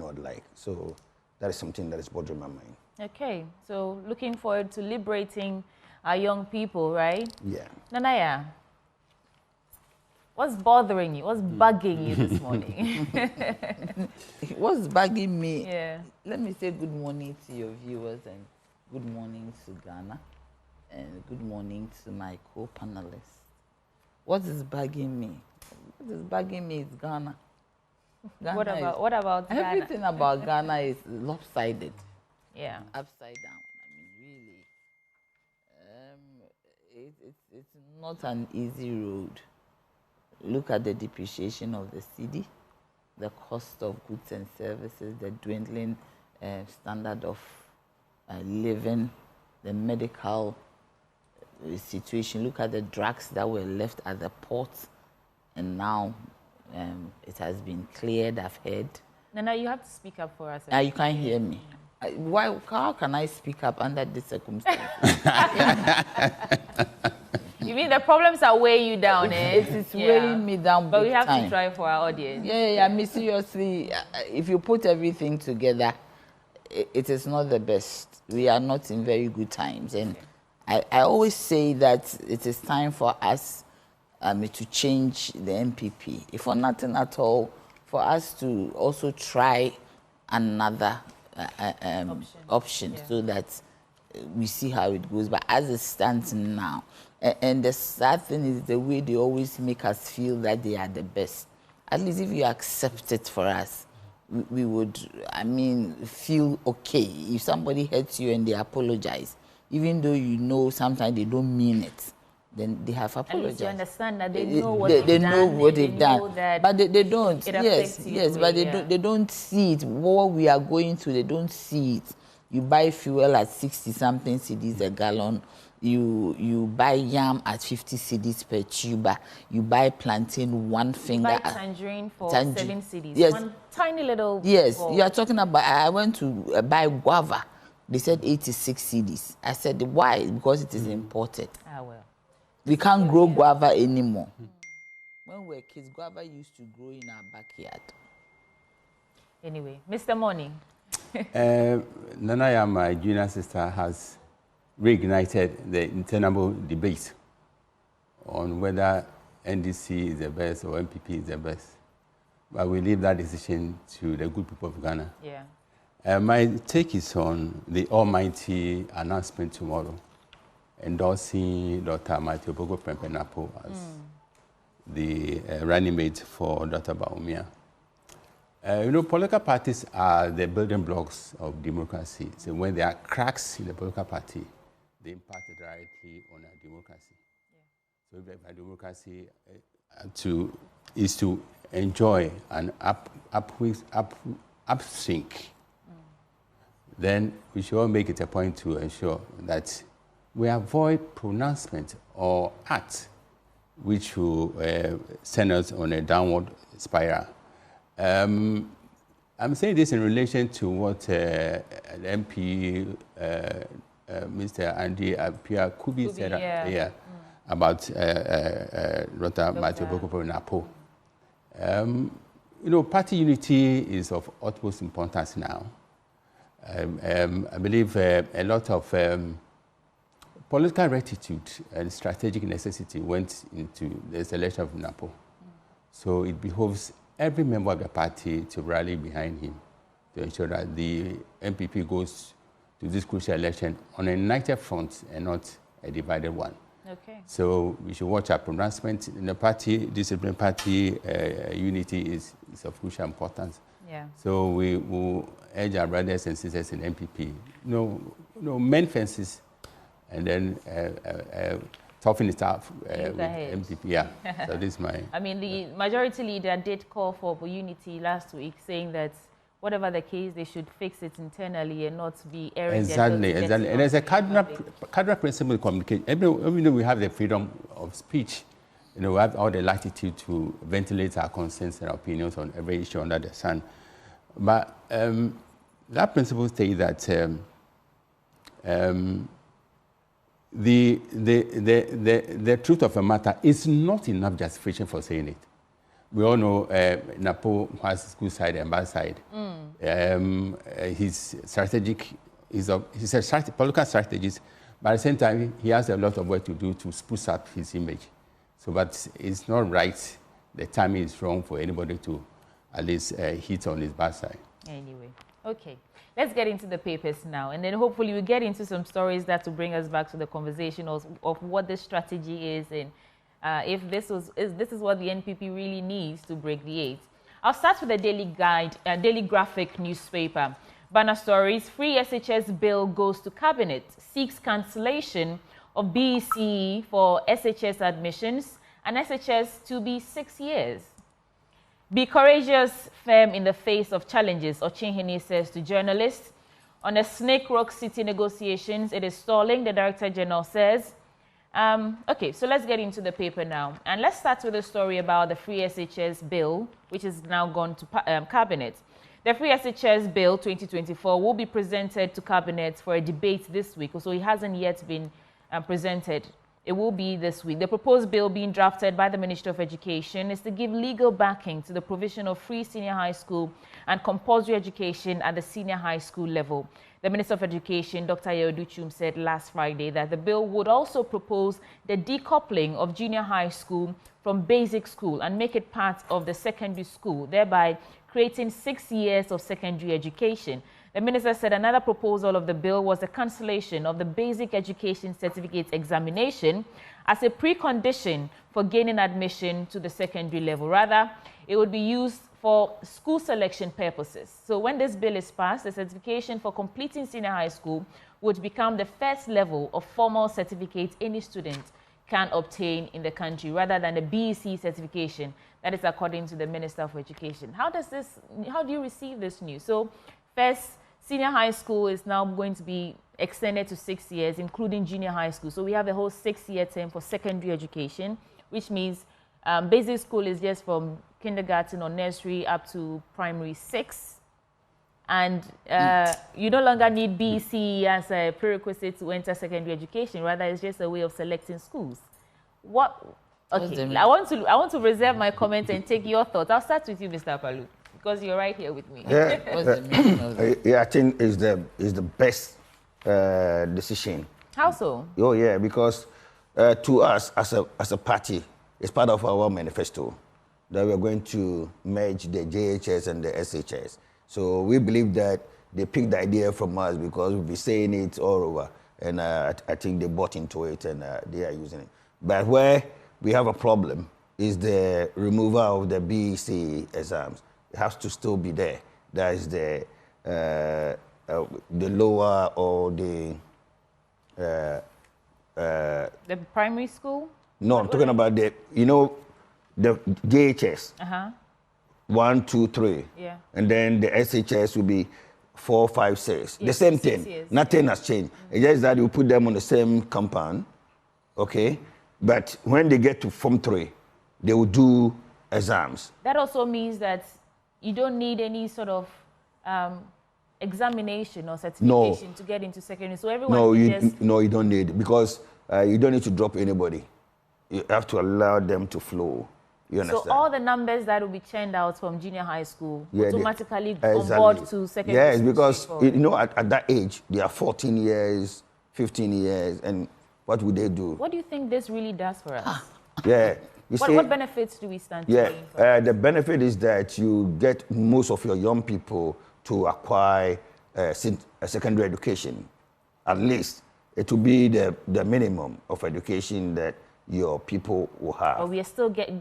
godlike. So that is something that is bothering my mind. Okay, so looking forward to liberating our young people, right? Yeah. Nanaya, what's bothering you? What's bugging you this morning? What's bugging me? Yeah. Let me say good morning to your viewers and good morning to Ghana and good morning to my co-panelists. What is bugging me? What is bugging me is Ghana. What about Ghana? Everything about Ghana is lopsided. Yeah. Upside down. I mean, really. It's not an easy road. Look at the depreciation of the cedi, the cost of goods and services, the dwindling standard of living, the medical situation. Look at the drugs that were left at the port, and now it has been cleared, I've heard. Nana, you have to speak up for us. You can't hear me. Why? How can I speak up under this circumstance? You mean the problems are weighing you down, eh? It is weighing me down. But we have time. to try for our audience. Yeah. I mean, seriously, if you put everything together, it is not the best. We are not in very good times. And I always say that it is time for us to change the MPP. If for nothing at all, for us to also try another option so that we see how it goes. But as it stands now, and the sad thing is the way they always make us feel that they are the best. At least if you accept it for us, we would, I mean, feel okay. If somebody hurts you and they apologize, even though you know sometimes they don't mean it, then they have apologized. At least you understand that they know what they've done. They know what they've done. But they don't. Yes, but they don't see it. What we are going through, they don't see it. You buy fuel at 60-something cedis a gallon. You buy yam at 50 cedis per tuber. You buy plantain one finger. You buy tangerine for 7 cedis. Yes. One tiny little. Yes, you are talking about. I went to buy guava. They said 86 cedis. I said, why? Because it is imported. Ah, well. We can't grow guava anymore. When we were kids, guava used to grow in our backyard. Anyway, Mr. Money. Nanaya, my junior sister, has reignited the internal debate on whether NDC is the best or MPP is the best. But we leave that decision to the good people of Ghana. Yeah. My take is on the almighty announcement tomorrow, endorsing Dr. Matthew Bogo Prempenapo as the running mate for Dr. Baumia. Political parties are the building blocks of democracy. So when there are cracks in the political party, they impact directly on our democracy. Yeah. So if our democracy is to enjoy an upswing, then we should all make it a point to ensure that we avoid pronouncement or acts which will send us on a downward spiral. I'm saying this in relation to what the MP, Mr. Andy Apia-Kubi said about Dr. Matthew Boko Napo. Party unity is of utmost importance now. I believe a lot of political rectitude and strategic necessity went into the selection of Napo. So it behoves every member of the party to rally behind him to ensure that the MPP goes to this crucial election on a united front and not a divided one. Okay. So we should watch our pronouncement in the party. Discipline party unity is of crucial importance. Yeah. So we will urge our brothers and sisters in MPP, mend fences and then toughen it up with MPP. Yeah. So this is my. I mean, the majority leader did call for unity last week, saying that whatever the case, they should fix it internally and not be airing exactly. And there's a cardinal principle in communication. Even though we have the freedom of speech, we have all the latitude to ventilate our concerns and opinions on every issue under the sun. But that principle states that the truth of a matter is not enough justification for saying it. we all know Napo has school side and bad side. He's strategic. He's a political strategist, but at the same time, he has a lot of work to do to spruce up his image. So, but it's not right. The timing is wrong for anybody to at least hit on his bad side. Anyway, okay. Let's get into the papers now, and then hopefully we'll get into some stories that will bring us back to the conversation of what this strategy is, and if this is what the NPP really needs to break the 8. I'll start with the Daily Graphic newspaper. Banner stories: free SHS bill goes to cabinet, seeks cancellation of BECE for SHS admissions, and SHS to be 6 years. Be courageous, firm in the face of challenges, Ochinhene says to journalists. On the Snake Rock City negotiations, it is stalling, the Director General says. Okay, so let's get into the paper now. And let's start with a story about the free SHS bill, which is now gone to Cabinet. The free SHS bill 2024 will be presented to Cabinet for a debate this week, so it hasn't yet been presented. It will be this week. The proposed bill being drafted by the Ministry of Education is to give legal backing to the provision of free senior high school and compulsory education at the senior high school level. The Minister of Education, Dr. Yeoduchum, said last Friday that the bill would also propose the decoupling of junior high school from basic school and make it part of the secondary school, thereby creating 6 years of secondary education. The minister said another proposal of the bill was the cancellation of the basic education certificate examination as a precondition for gaining admission to the secondary level. Rather, it would be used for school selection purposes. So when this bill is passed, the certification for completing senior high school would become the first level of formal certificate any student can obtain in the country, rather than the BEC certification. That is according to the Minister of Education. How do you receive this news? So first, senior high school is now going to be extended to 6 years, including junior high school. So we have a whole 6-year term for secondary education, which means basic school is just from kindergarten or nursery up to primary 6. And you no longer need BEC as a prerequisite to enter secondary education. Rather, it's just a way of selecting schools. Okay, I want to reserve my comment and take your thoughts. I'll start with you, Mr. Palu, because you're right here with me. Yeah, yeah, I think is the best decision. How so? Oh yeah, because to us as a party, it's part of our manifesto that we are going to merge the JHS and the SHS. So we believe that they picked the idea from us because we'll be saying it all over, and I think they bought into it and they are using it. But where we have a problem is the removal of the BEC exams. It has to still be there. That is the lower or the primary school? No, I'm talking about the JHS. 1, 2, 3. Yeah. And then the SHS will be 4, 5, 6. The same thing. Years. Nothing has changed. It's just that you put them on the same compound, okay? But when they get to Form 3, they will do exams. That also means that you don't need any sort of examination or certification to get into secondary. So everyone no, you don't need, because you don't need to drop anybody. You have to allow them to flow. You understand? So all the numbers that will be churned out from junior high school automatically on board to secondary school? Yes, because at that age, they are 14 years, 15 years, and what would they do? What do you think this really does for us? Yeah. What benefits do we stand to gain? The benefit is that you get most of your young people to acquire a secondary education. At least it will be the minimum of education that your people will have. But they're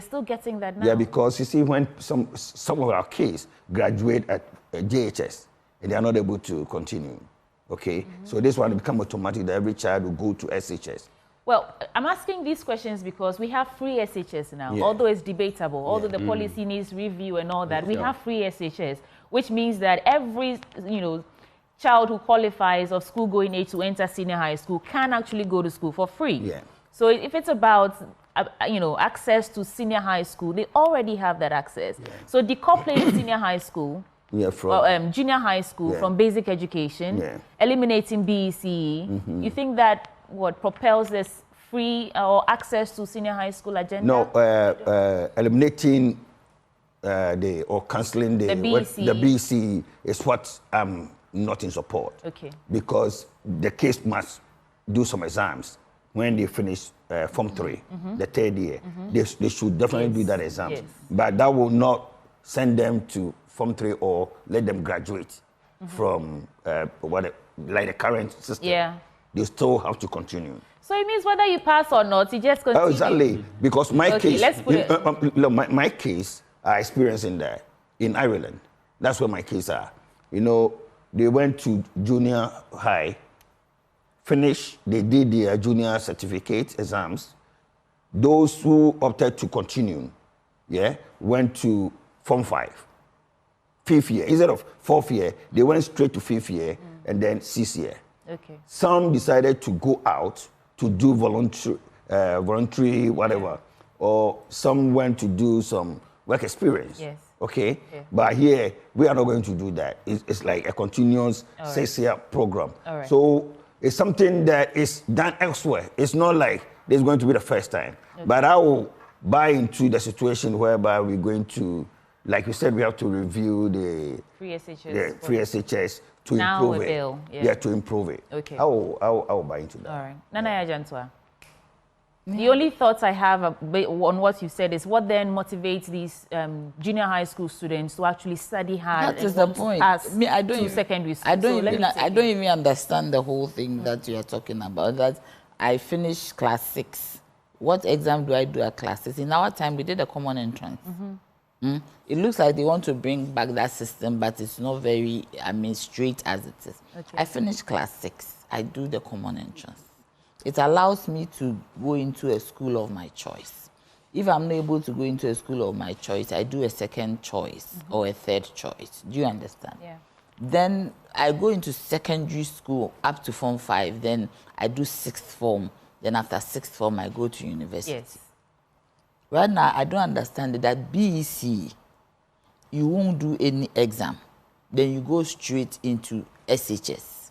still getting that now. Yeah, because you see, when some of our kids graduate at JHS and they are not able to continue, okay? So this one will become automatic that every child will go to SHS. Well, I'm asking these questions because we have free SHS now, although it's debatable, although the policy needs review and all that. We have free SHS, which means that every, child who qualifies of school-going age to enter senior high school can actually go to school for free. Yeah. So if it's about, access to senior high school, they already have that access. Yeah. So decoupling senior high school, junior high school from basic education, eliminating BECE, you think that propels this free or access to senior high school agenda? No, eliminating or cancelling the BC is what I'm not in support. Okay. Because the case must do some exams when they finish Form 3, the third year. They should definitely do that exam. Yes. But that will not send them to Form 3 or let them graduate from like the current system. Yeah. They still have to continue. So it means whether you pass or not, you just continue. Oh, exactly. Because my case, let's put it. my case, I experienced in Ireland. That's where my case are. You know, they went to junior high, finished, they did their junior certificate exams. Those who opted to continue, went to Form 5, 5th year. Instead of 4th year, they went straight to 5th year and then 6th year. Okay. Some decided to go out to do voluntary whatever, or some went to do some work experience. Yes. Okay? Yeah. But here, we are not going to do that. It's like a continuous 6-year program. All right. So it's something that is done elsewhere. It's not like this is going to be the first time. Okay. But I will buy into the situation whereby we're going to, like you said, we have to review the free SHS. The free SHS to now improve a it. bill. Yeah, to improve it. Okay. I will buy into that. All right. Nana Yajantwa. The only thoughts I have on what you said is what then motivates these junior high school students to actually study hard. That is the point. I don't secondary school. I don't even understand the whole thing that you are talking about. That I finished class 6. What exam do I do at class 6? In our time, we did a common entrance. It looks like they want to bring back that system, but it's not very, straight as it is. Okay. I finished class 6. I do the common entrance. It allows me to go into a school of my choice. If I'm not able to go into a school of my choice, I do a second choice or a third choice. Do you understand? Yeah. Then I go into secondary school up to Form 5. Then I do 6th form. Then after 6th form, I go to university. Yes. Right now, I don't understand that BEC, you won't do any exam. Then you go straight into SHS.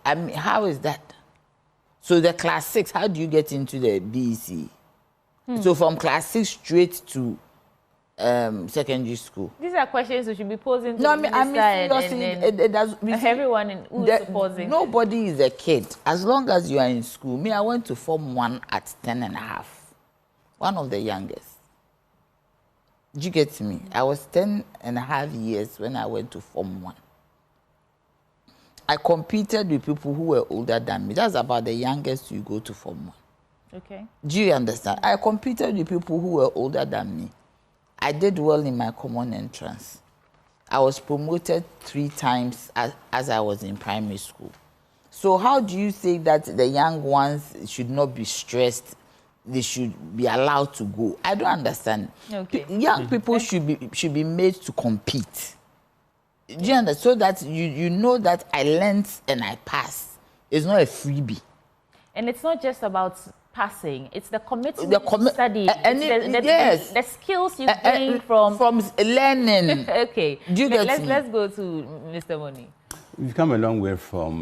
I mean, how is that? So the class 6, how do you get into the BEC? So from class 6 straight to secondary school. These are questions we should be posing to the minister everyone who is supposing. Nobody is a kid. As long as you are in school. Me, I went to Form 1 at 10 and a half. One of the youngest. Did you get me? I was 10 and a half years when I went to Form 1. I competed with people who were older than me. That's about the youngest you go to Form 1. Okay. Do you understand? I competed with people who were older than me. I did well in my common entrance. I was promoted 3 times as I was in primary school. So how do you say that the young ones should not be stressed? They should be allowed to go. I don't understand. Okay. Young people should be made to compete. Do you understand? So that you know that I learned and I passed. It's not a freebie. And it's not just about passing. It's the commitment to study. Yes. The skills you gain from learning. Okay. Let's go to Mr. Moni. We've come a long way from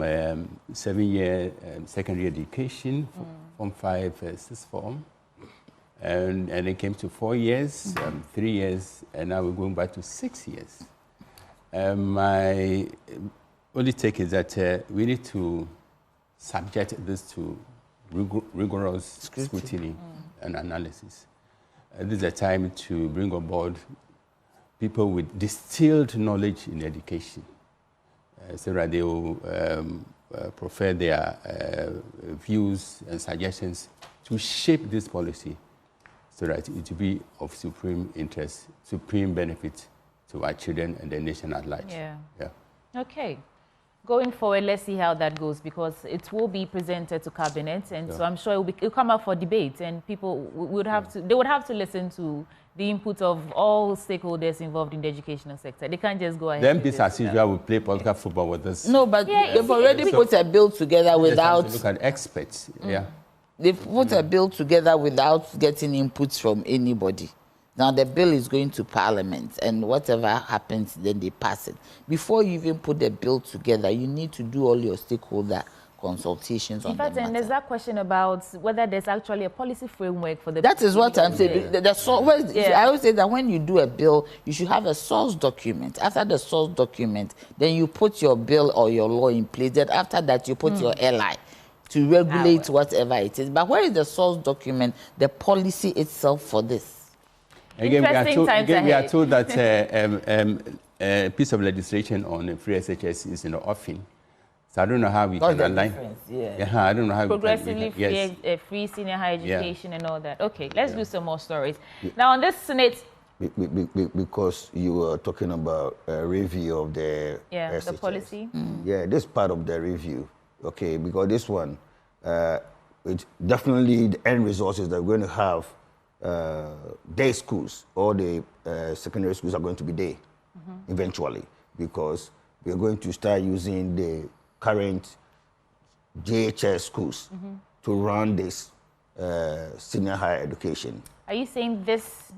7-year secondary education, Form 5, 6th form. And it came to 4 years, 3 years, and now we're going back to 6 years. My only take is that we need to subject this to rigorous scrutiny and analysis. This is a time to bring on board people with distilled knowledge in education, so that they will prefer their views and suggestions to shape this policy so that it will be of supreme interest, supreme benefit to our children and the nation at large. Yeah. Okay. Going forward, let's see how that goes, because it will be presented to cabinet, and so I'm sure it'll come up for debate, and people would have to listen to the input of all stakeholders involved in the educational sector. They can't just go ahead. The MPs, as usual, will play political football with us. No, but they've already put a bill together without... Look at experts, They've put a bill together without getting inputs from anybody. Now the bill is going to Parliament, and whatever happens, then they pass it. Before you even put the bill together, you need to do all your stakeholder consultations on the fact, and there's matter. that question about whether there's actually a policy framework for the... That is what I'm saying. Yeah. I always say that when you do a bill, you should have a source document. After the source document, then you put your bill or your law in place. Then after that, you put your LI to regulate whatever it is. But where is the source document, the policy itself for this? Again, we are told that a piece of legislation on free SHS is in the offing. So I don't know how we can align. I don't know how progressively free senior higher education and all that. Okay, let's do some more stories. Now on this Senate... Because you were talking about a review of the SHS. The policy. Yeah, this part of the review. Okay, because this one, it definitely the end result is that we're going to have day schools. All the secondary schools are going to be day eventually, because we're going to start using the current JHS schools to run this senior higher education. Are you saying this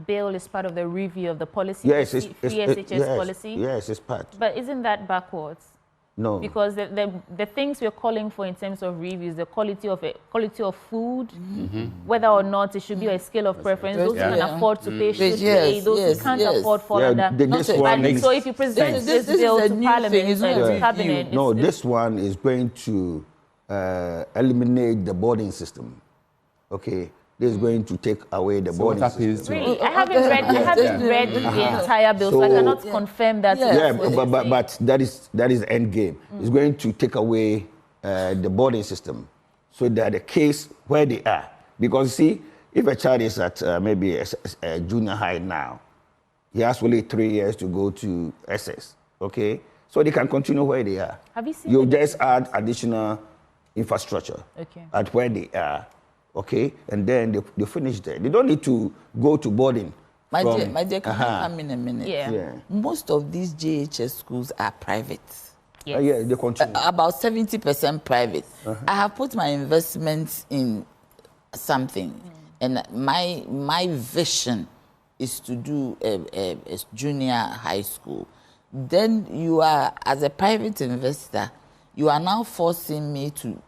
bill is part of the review of the policy? Yes, it's SHS policy? Yes, it's part. But isn't that backwards? No. Because the things we're calling for in terms of reviews, the quality of food, whether or not it should be a scale of preference, those who can afford to pay should pay, those who can't afford fall under. So if you present this bill to Parliament, to Cabinet... No, this one is going to eliminate the boarding system. Okay? This is going to take away the boarding system. Really? I haven't read the entire bill, so I cannot confirm that. Yeah, but that is the end game. It's going to take away the boarding system, so that the case where they are. Because see, if a child is at maybe a junior high now, he has only 3 years to go to SS. Okay, so they can continue where they are. Have you seen? You just add additional infrastructure at where they are. Okay, and then they finish there. They don't need to go to boarding. My dear, can I come in a minute? Yeah. Most of these JHS schools are private. Yes. Yeah, they continue. About 70% private. I have put my investments in something, and my vision is to do a junior high school. Then you are, as a private investor, you are now forcing me to...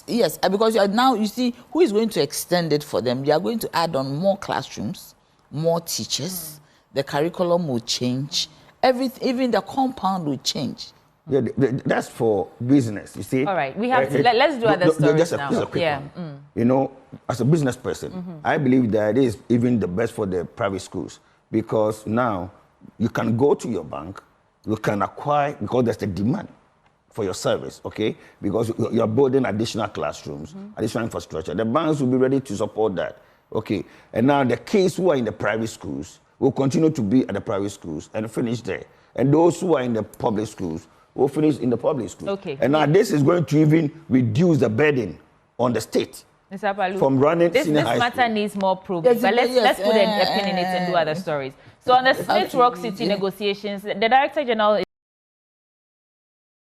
yes, because you are now, you see, who is going to extend it for them? You are going to add on more classrooms, more teachers, the curriculum will change, everything, even the compound will change. Yeah, that's for business, you see. All right, we have to, let's do other stories now. Just a quick one. You know, as a business person, I believe that it is even the best for the private schools, because now you can go to your bank, you can acquire, because there's the demand for your service, okay? Because you're building additional classrooms, additional infrastructure. The banks will be ready to support that, okay? And now the kids who are in the private schools will continue to be at the private schools and finish there. And those who are in the public schools will finish in the public schools. Okay. And now this is going to even reduce the burden on the state. Mr. Apalu, from running this matter needs more probing, but let's put a pin in it and do other stories. So on the Smith Rock City negotiations, the Director General